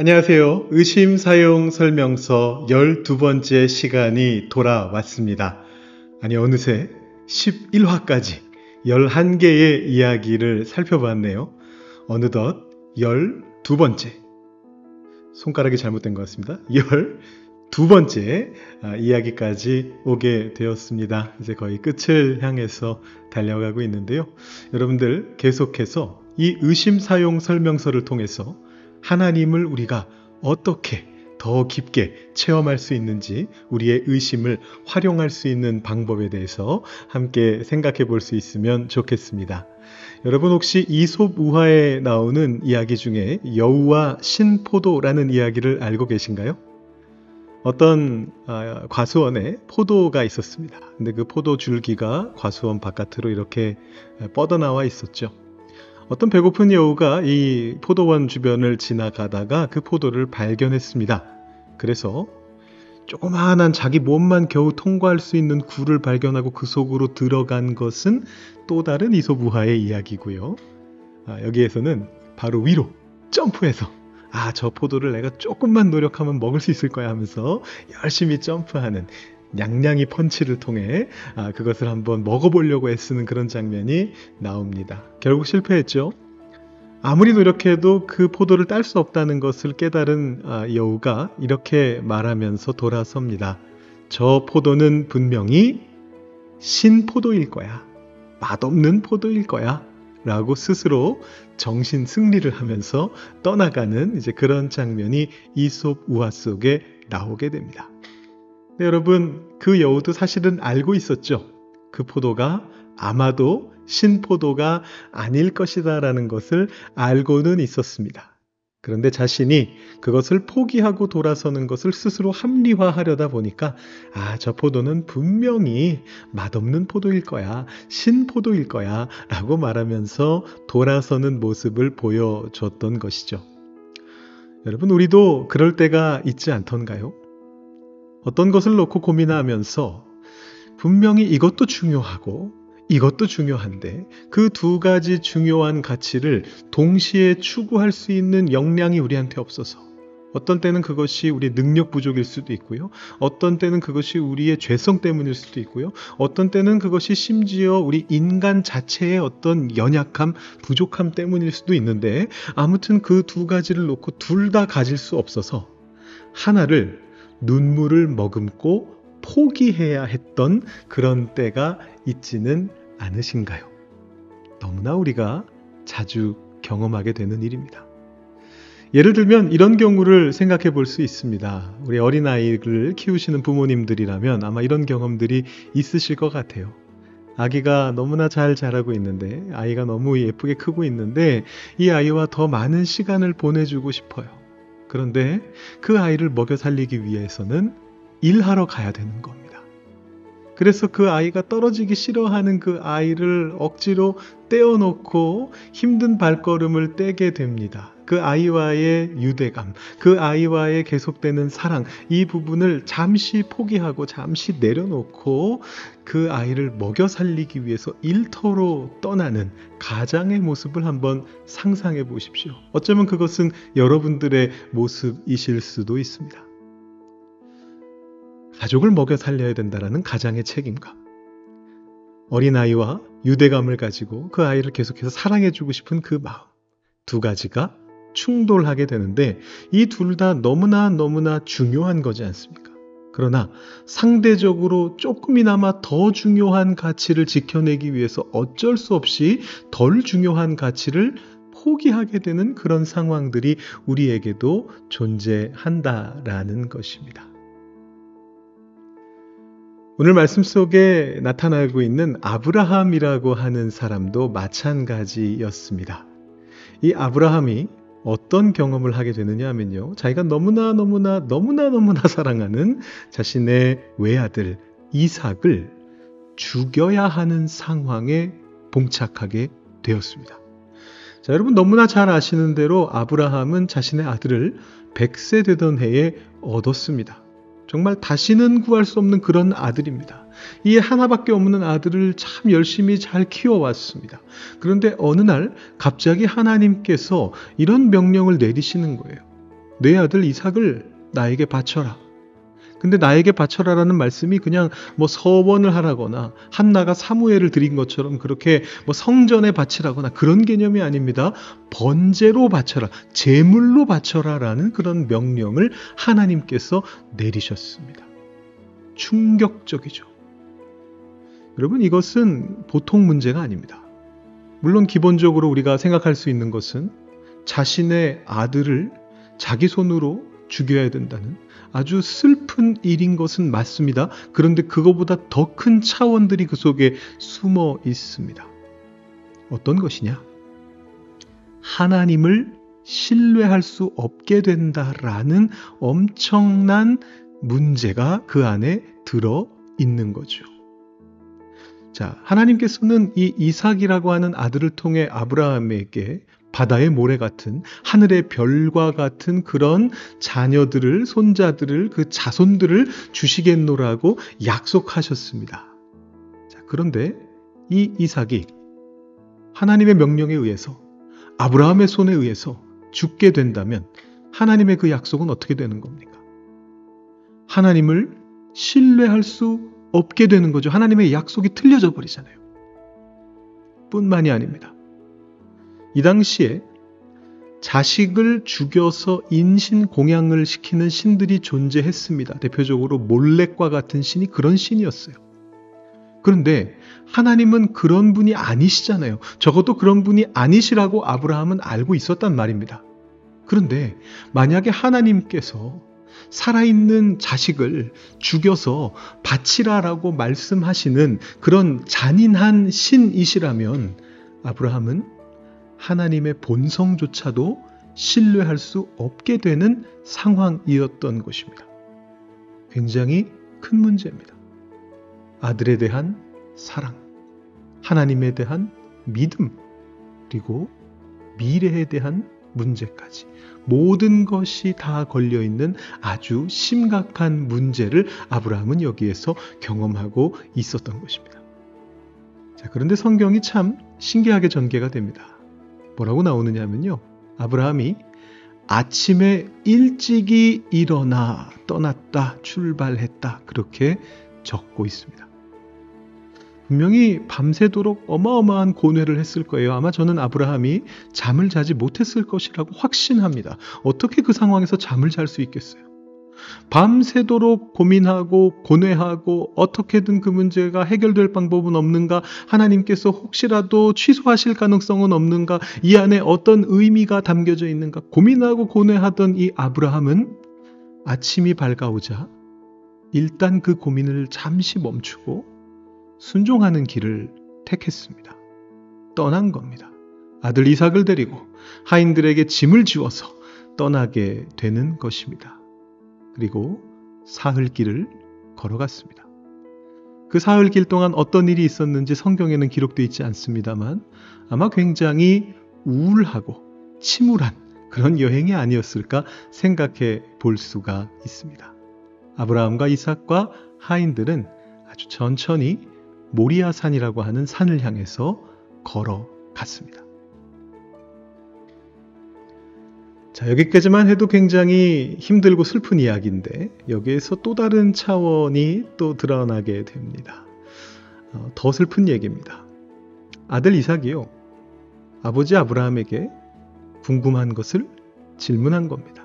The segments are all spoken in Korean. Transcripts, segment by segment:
안녕하세요. 의심 사용 설명서 12번째 시간이 돌아왔습니다. 아니, 어느새 11화까지 11개의 이야기를 살펴봤네요. 어느덧 12번째. 손가락이 잘못된 것 같습니다. 12번째 이야기까지 오게 되었습니다. 이제 거의 끝을 향해서 달려가고 있는데요. 여러분들 계속해서 이 의심 사용 설명서를 통해서 하나님을 우리가 어떻게 더 깊게 체험할 수 있는지, 우리의 의심을 활용할 수 있는 방법에 대해서 함께 생각해 볼 수 있으면 좋겠습니다. 여러분 혹시 이솝 우화에 나오는 이야기 중에 여우와 신포도라는 이야기를 알고 계신가요? 어떤 과수원에 포도가 있었습니다. 근데 그 포도 줄기가 과수원 바깥으로 이렇게 뻗어나와 있었죠. 어떤 배고픈 여우가 이 포도원 주변을 지나가다가 그 포도를 발견했습니다. 그래서 조그마한 자기 몸만 겨우 통과할 수 있는 굴을 발견하고 그 속으로 들어간 것은 또 다른 이솝 우화의 이야기고요. 여기에서는 바로 위로 점프해서 저 포도를 내가 조금만 노력하면 먹을 수 있을 거야 하면서 열심히 점프하는 냥냥이 펀치를 통해 그것을 한번 먹어보려고 애쓰는 그런 장면이 나옵니다. 결국 실패했죠. 아무리 노력해도 그 포도를 딸 수 없다는 것을 깨달은 여우가 이렇게 말하면서 돌아섭니다. 저 포도는 분명히 신포도일 거야. 맛없는 포도일 거야. 라고 스스로 정신 승리를 하면서 떠나가는 이제 그런 장면이 이솝 우화 속에 나오게 됩니다. 네, 여러분, 그 여우도 사실은 알고 있었죠. 그 포도가 아마도 신포도가 아닐 것이다 라는 것을 알고는 있었습니다. 그런데 자신이 그것을 포기하고 돌아서는 것을 스스로 합리화하려다 보니까 저 포도는 분명히 맛없는 포도일 거야, 신포도일 거야 라고 말하면서 돌아서는 모습을 보여줬던 것이죠. 여러분, 우리도 그럴 때가 있지 않던가요? 어떤 것을 놓고 고민하면서 분명히 이것도 중요하고 이것도 중요한데 그 두 가지 중요한 가치를 동시에 추구할 수 있는 역량이 우리한테 없어서 어떤 때는 그것이 우리의 능력 부족일 수도 있고요. 어떤 때는 그것이 우리의 죄성 때문일 수도 있고요. 어떤 때는 그것이 심지어 우리 인간 자체의 어떤 연약함, 부족함 때문일 수도 있는데 아무튼 그 두 가지를 놓고 둘 다 가질 수 없어서 하나를 눈물을 머금고 포기해야 했던 그런 때가 있지는 않으신가요? 너무나 우리가 자주 경험하게 되는 일입니다. 예를 들면 이런 경우를 생각해 볼 수 있습니다. 우리 어린아이를 키우시는 부모님들이라면 아마 이런 경험들이 있으실 것 같아요. 아기가 너무나 잘 자라고 있는데, 아이가 너무 예쁘게 크고 있는데 이 아이와 더 많은 시간을 보내주고 싶어요. 그런데 그 아이를 먹여 살리기 위해서는 일하러 가야 되는 겁니다. 그래서 그 아이가 떨어지기 싫어하는 그 아이를 억지로 떼어놓고 힘든 발걸음을 떼게 됩니다. 그 아이와의 유대감, 그 아이와의 계속되는 사랑, 이 부분을 잠시 포기하고 잠시 내려놓고 그 아이를 먹여 살리기 위해서 일터로 떠나는 가장의 모습을 한번 상상해 보십시오. 어쩌면 그것은 여러분들의 모습이실 수도 있습니다. 가족을 먹여 살려야 된다는 가장의 책임감, 어린아이와 유대감을 가지고 그 아이를 계속해서 사랑해주고 싶은 그 마음, 두 가지가 충돌하게 되는데 이 둘 다 너무나 중요한 거지 않습니까? 그러나 상대적으로 조금이나마 더 중요한 가치를 지켜내기 위해서 어쩔 수 없이 덜 중요한 가치를 포기하게 되는 그런 상황들이 우리에게도 존재한다라는 것입니다. 오늘 말씀 속에 나타나고 있는 아브라함이라고 하는 사람도 마찬가지였습니다. 이 아브라함이 어떤 경험을 하게 되느냐 하면요, 자기가 너무나 사랑하는 자신의 외아들 이삭을 죽여야 하는 상황에 봉착하게 되었습니다. 자, 여러분 너무나 잘 아시는 대로 아브라함은 자신의 아들을 100세 되던 해에 얻었습니다. 정말 다시는 구할 수 없는 그런 아들입니다. 이 하나밖에 없는 아들을 참 열심히 잘 키워왔습니다. 그런데 어느 날 갑자기 하나님께서 이런 명령을 내리시는 거예요. 내 아들 이삭을 나에게 바쳐라. 근데 나에게 바쳐라라는 말씀이 그냥 뭐 서원을 하라거나 한나가 사무엘을 드린 것처럼 그렇게 뭐 성전에 바치라거나 그런 개념이 아닙니다. 번제로 바쳐라, 제물로 바쳐라라는 그런 명령을 하나님께서 내리셨습니다. 충격적이죠. 여러분, 이것은 보통 문제가 아닙니다. 물론 기본적으로 우리가 생각할 수 있는 것은 자신의 아들을 자기 손으로 죽여야 된다는 아주 슬픈 일인 것은 맞습니다. 그런데 그거보다 더 큰 차원들이 그 속에 숨어 있습니다. 어떤 것이냐? 하나님을 신뢰할 수 없게 된다라는 엄청난 문제가 그 안에 들어 있는 거죠. 자, 하나님께서는 이 이삭이라고 하는 아들을 통해 아브라함에게 바다의 모래 같은, 하늘의 별과 같은 그런 자녀들을, 손자들을, 그 자손들을 주시겠노라고 약속하셨습니다. 자, 그런데 이 이삭이 하나님의 명령에 의해서, 아브라함의 손에 의해서 죽게 된다면 하나님의 그 약속은 어떻게 되는 겁니까? 하나님을 신뢰할 수 없게 되는 거죠. 하나님의 약속이 틀려져 버리잖아요. 뿐만이 아닙니다. 이 당시에 자식을 죽여서 인신 공양을 시키는 신들이 존재했습니다. 대표적으로 몰렉과 같은 신이 그런 신이었어요. 그런데 하나님은 그런 분이 아니시잖아요. 적어도 그런 분이 아니시라고 아브라함은 알고 있었단 말입니다. 그런데 만약에 하나님께서 살아있는 자식을 죽여서 바치라라고 말씀하시는 그런 잔인한 신이시라면 아브라함은 하나님의 본성조차도 신뢰할 수 없게 되는 상황이었던 것입니다. 굉장히 큰 문제입니다. 아들에 대한 사랑, 하나님에 대한 믿음, 그리고 미래에 대한 문제까지 모든 것이 다 걸려있는 아주 심각한 문제를 아브라함은 여기에서 경험하고 있었던 것입니다. 자, 그런데 성경이 참 신기하게 전개가 됩니다. 뭐라고 나오느냐면요, 아브라함이 아침에 일찍이 일어나 떠났다, 출발했다, 그렇게 적고 있습니다. 분명히 밤새도록 어마어마한 고뇌를 했을 거예요. 아마 저는 아브라함이 잠을 자지 못했을 것이라고 확신합니다. 어떻게 그 상황에서 잠을 잘 수 있겠어요? 밤새도록 고민하고 고뇌하고 어떻게든 그 문제가 해결될 방법은 없는가? 하나님께서 혹시라도 취소하실 가능성은 없는가? 이 안에 어떤 의미가 담겨져 있는가? 고민하고 고뇌하던 이 아브라함은 아침이 밝아오자 일단 그 고민을 잠시 멈추고 순종하는 길을 택했습니다. 떠난 겁니다. 아들 이삭을 데리고 하인들에게 짐을 지워서 떠나게 되는 것입니다. 그리고 사흘길을 걸어갔습니다. 그 사흘길 동안 어떤 일이 있었는지 성경에는 기록되어 있지 않습니다만 아마 굉장히 우울하고 침울한 그런 여행이 아니었을까 생각해 볼 수가 있습니다. 아브라함과 이삭과 하인들은 아주 천천히 모리아 산이라고 하는 산을 향해서 걸어갔습니다. 자, 여기까지만 해도 굉장히 힘들고 슬픈 이야기인데 여기에서 또 다른 차원이 또 드러나게 됩니다. 더 슬픈 얘기입니다. 아들 이삭이요, 아버지 아브라함에게 궁금한 것을 질문한 겁니다.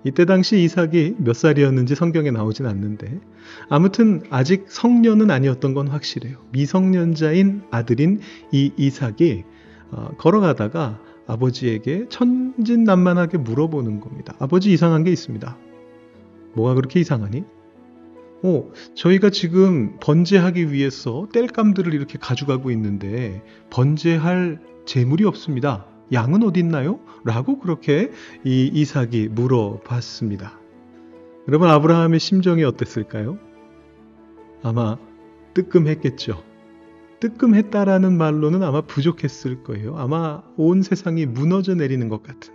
이때 당시 이삭이 몇 살이었는지 성경에 나오진 않는데 아무튼 아직 성년은 아니었던 건 확실해요. 미성년자인 아들인 이 이삭이 걸어가다가 아버지에게 천진난만하게 물어보는 겁니다. 아버지, 이상한 게 있습니다. 뭐가 그렇게 이상하니? 저희가 지금 번제하기 위해서 땔감들을 이렇게 가져가고 있는데 번제할 재물이 없습니다. 양은 어디 있나요? 라고 그렇게 이 이삭이 물어봤습니다. 여러분, 아브라함의 심정이 어땠을까요? 아마 뜨끔했겠죠. 뜨끔했다라는 말로는 아마 부족했을 거예요. 아마 온 세상이 무너져 내리는 것 같은.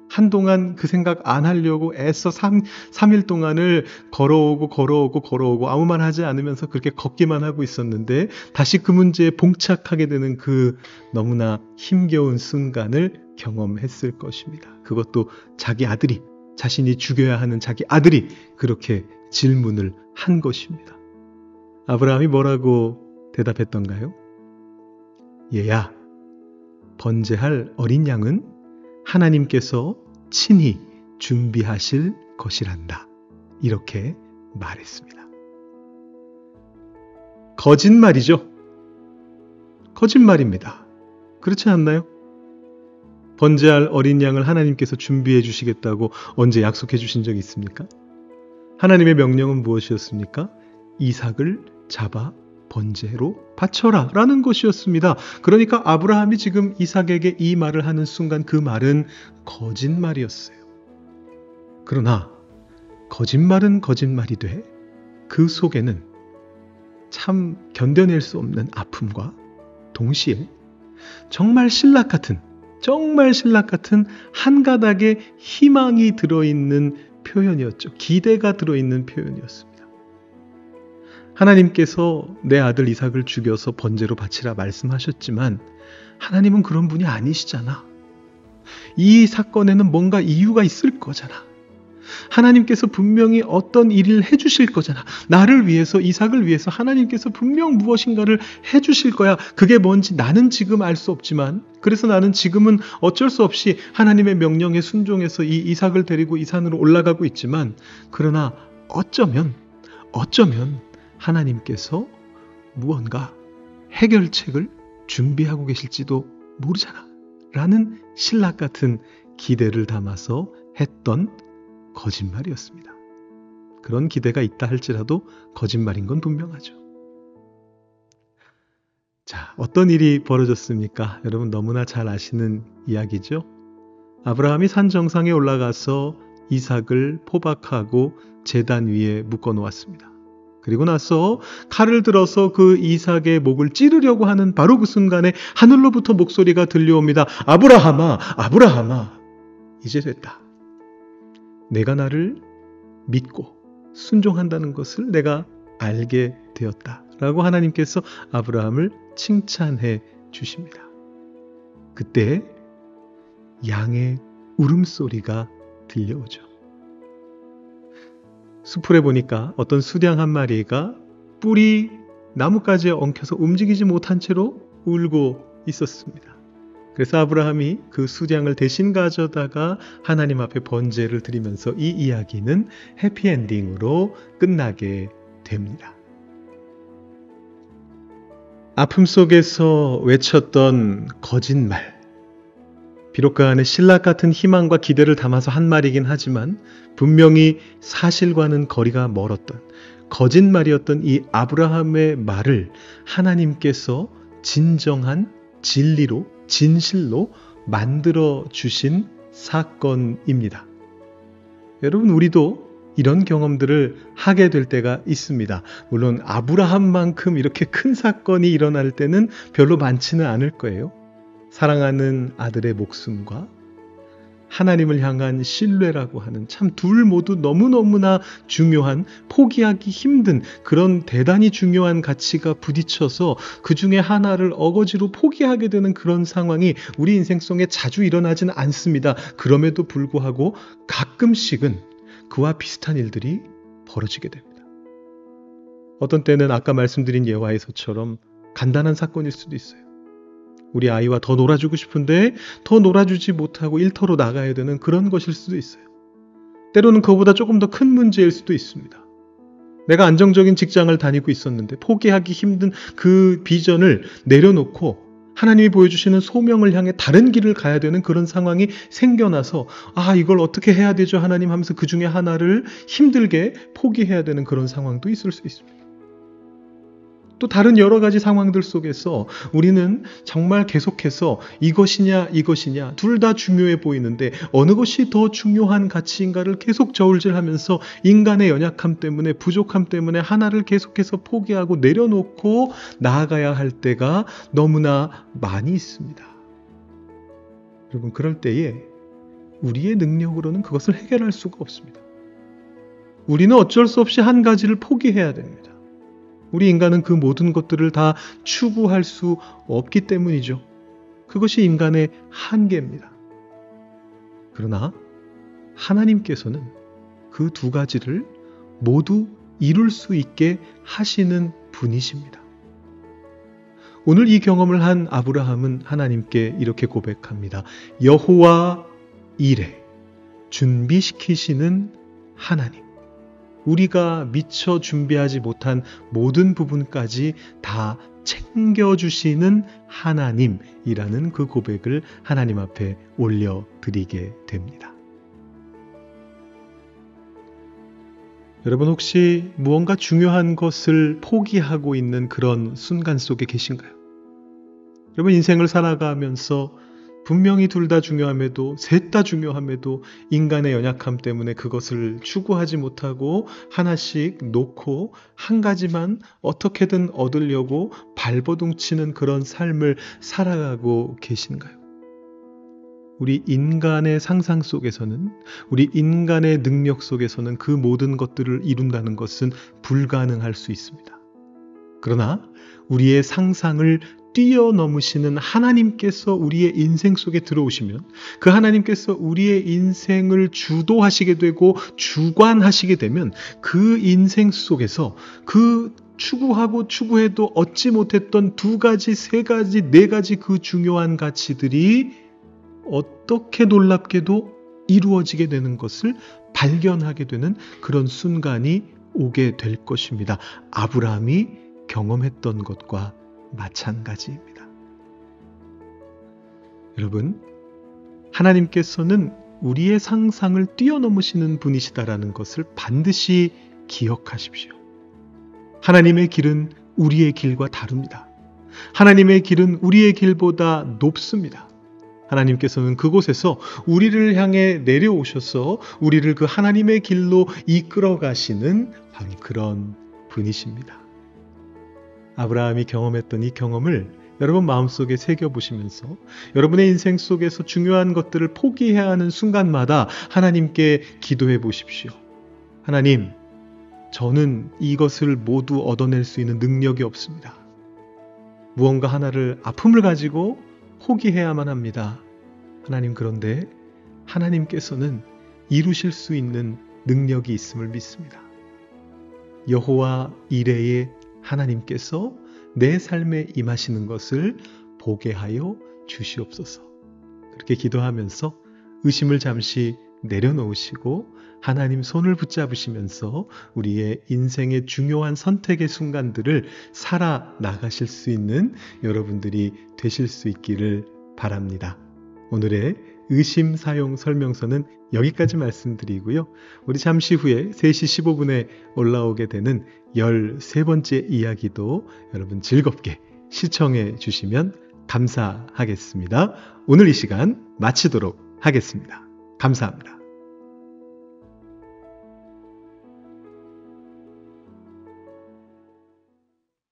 한동안 그 생각 안 하려고 애써 3일 동안을 걸어오고 아무 말 하지 않으면서 그렇게 걷기만 하고 있었는데 다시 그 문제에 봉착하게 되는 그 너무나 힘겨운 순간을 경험했을 것입니다. 그것도 자기 아들이 자신이 죽여야 하는 자기 아들이 그렇게 질문을 한 것입니다. 아브라함이 뭐라고 대답했던가요? 얘야, 번제할 어린 양은 하나님께서 친히 준비하실 것이란다. 이렇게 말했습니다. 거짓말이죠. 거짓말입니다. 그렇지 않나요? 번제할 어린 양을 하나님께서 준비해 주시겠다고 언제 약속해 주신 적이 있습니까? 하나님의 명령은 무엇이었습니까? 이삭을 잡아 번제로 바쳐라 라는 것이었습니다. 그러니까 아브라함이 지금 이삭에게 이 말을 하는 순간 그 말은 거짓말이었어요. 그러나 거짓말은 거짓말이 돼 그 속에는 참 견뎌낼 수 없는 아픔과 동시에 정말 신락 같은 한 가닥의 희망이 들어있는 표현이었죠. 기대가 들어있는 표현이었습니다. 하나님께서 내 아들 이삭을 죽여서 번제로 바치라 말씀하셨지만 하나님은 그런 분이 아니시잖아. 이 사건에는 뭔가 이유가 있을 거잖아. 하나님께서 분명히 어떤 일을 해주실 거잖아. 나를 위해서, 이삭을 위해서 하나님께서 분명 무엇인가를 해주실 거야. 그게 뭔지 나는 지금 알 수 없지만, 그래서 나는 지금은 어쩔 수 없이 하나님의 명령에 순종해서 이 이삭을 데리고 이 산으로 올라가고 있지만, 그러나 어쩌면 하나님께서 무언가 해결책을 준비하고 계실지도 모르잖아. 라는 신락 같은 기대를 담아서 했던 거짓말이었습니다. 그런 기대가 있다 할지라도 거짓말인 건 분명하죠. 자, 어떤 일이 벌어졌습니까? 여러분 너무나 잘 아시는 이야기죠. 아브라함이 산 정상에 올라가서 이삭을 포박하고 제단 위에 묶어 놓았습니다. 그리고 나서 칼을 들어서 그 이삭의 목을 찌르려고 하는 바로 그 순간에 하늘로부터 목소리가 들려옵니다. 아브라함아, 아브라함아, 이제 됐다. 내가 나를 믿고 순종한다는 것을 내가 알게 되었다. 라고 하나님께서 아브라함을 칭찬해 주십니다. 그때 양의 울음소리가 들려오죠. 수풀에 보니까 어떤 수량 한 마리가 뿔이 나뭇가지에 엉켜서 움직이지 못한 채로 울고 있었습니다. 그래서 아브라함이 그 수량을 대신 가져다가 하나님 앞에 번제를 드리면서 이 이야기는 해피엔딩으로 끝나게 됩니다. 아픔 속에서 외쳤던 거짓말, 비록 그 안에 신락 같은 희망과 기대를 담아서 한 말이긴 하지만 분명히 사실과는 거리가 멀었던 거짓말이었던 이 아브라함의 말을 하나님께서 진정한 진리로, 진실로 만들어 주신 사건입니다. 여러분, 우리도 이런 경험들을 하게 될 때가 있습니다. 물론 아브라함만큼 이렇게 큰 사건이 일어날 때는 별로 많지는 않을 거예요. 사랑하는 아들의 목숨과 하나님을 향한 신뢰라고 하는 참 둘 모두 너무너무나 중요한, 포기하기 힘든 그런 대단히 중요한 가치가 부딪혀서 그 중에 하나를 어거지로 포기하게 되는 그런 상황이 우리 인생 속에 자주 일어나지는 않습니다. 그럼에도 불구하고 가끔씩은 그와 비슷한 일들이 벌어지게 됩니다. 어떤 때는 아까 말씀드린 예화에서처럼 간단한 사건일 수도 있어요. 우리 아이와 더 놀아주고 싶은데 더 놀아주지 못하고 일터로 나가야 되는 그런 것일 수도 있어요. 때로는 그보다 조금 더 큰 문제일 수도 있습니다. 내가 안정적인 직장을 다니고 있었는데 포기하기 힘든 그 비전을 내려놓고 하나님이 보여주시는 소명을 향해 다른 길을 가야 되는 그런 상황이 생겨나서 이걸 어떻게 해야 되죠 하나님 하면서 그 중에 하나를 힘들게 포기해야 되는 그런 상황도 있을 수 있습니다. 또 다른 여러 가지 상황들 속에서 우리는 정말 계속해서 이것이냐 둘 다 중요해 보이는데 어느 것이 더 중요한 가치인가를 계속 저울질하면서 인간의 연약함 때문에, 부족함 때문에 하나를 계속해서 포기하고 내려놓고 나아가야 할 때가 너무나 많이 있습니다. 여러분, 그럴 때에 우리의 능력으로는 그것을 해결할 수가 없습니다. 우리는 어쩔 수 없이 한 가지를 포기해야 됩니다. 우리 인간은 그 모든 것들을 다 추구할 수 없기 때문이죠. 그것이 인간의 한계입니다. 그러나 하나님께서는 그 두 가지를 모두 이룰 수 있게 하시는 분이십니다. 오늘 이 경험을 한 아브라함은 하나님께 이렇게 고백합니다. 여호와 이레, 준비시키시는 하나님. 우리가 미처 준비하지 못한 모든 부분까지 다 챙겨주시는 하나님이라는 그 고백을 하나님 앞에 올려드리게 됩니다. 여러분 혹시 무언가 중요한 것을 포기하고 있는 그런 순간 속에 계신가요? 여러분 인생을 살아가면서 분명히 둘 다 중요함에도 셋 다 중요함에도 인간의 연약함 때문에 그것을 추구하지 못하고 하나씩 놓고 한 가지만 어떻게든 얻으려고 발버둥치는 그런 삶을 살아가고 계신가요? 우리 인간의 상상 속에서는, 우리 인간의 능력 속에서는 그 모든 것들을 이룬다는 것은 불가능할 수 있습니다. 그러나 우리의 상상을 뛰어넘으시는 하나님께서 우리의 인생 속에 들어오시면 그 하나님께서 우리의 인생을 주도하시게 되고 주관하시게 되면 그 인생 속에서 그 추구하고 추구해도 얻지 못했던 두 가지, 세 가지, 네 가지 그 중요한 가치들이 어떻게 놀랍게도 이루어지게 되는 것을 발견하게 되는 그런 순간이 오게 될 것입니다. 아브라함이 경험했던 것과 마찬가지입니다. 여러분, 하나님께서는 우리의 상상을 뛰어넘으시는 분이시다라는 것을 반드시 기억하십시오. 하나님의 길은 우리의 길과 다릅니다. 하나님의 길은 우리의 길보다 높습니다. 하나님께서는 그곳에서 우리를 향해 내려오셔서 우리를 그 하나님의 길로 이끌어 가시는 바로 그런 분이십니다. 아브라함이 경험했던 이 경험을 여러분 마음속에 새겨보시면서 여러분의 인생 속에서 중요한 것들을 포기해야 하는 순간마다 하나님께 기도해 보십시오. 하나님, 저는 이것을 모두 얻어낼 수 있는 능력이 없습니다. 무언가 하나를 아픔을 가지고 포기해야만 합니다. 하나님, 그런데 하나님께서는 이루실 수 있는 능력이 있음을 믿습니다. 여호와 이레의 하나님께서 내 삶에 임하시는 것을 보게 하여 주시옵소서. 그렇게 기도하면서 의심을 잠시 내려놓으시고 하나님 손을 붙잡으시면서 우리의 인생의 중요한 선택의 순간들을 살아나가실 수 있는 여러분들이 되실 수 있기를 바랍니다. 오늘의 의심 사용 설명서는 여기까지 말씀드리고요. 우리 잠시 후에 3시 15분에 올라오게 되는 13번째 이야기도 여러분 즐겁게 시청해 주시면 감사하겠습니다. 오늘 이 시간 마치도록 하겠습니다. 감사합니다.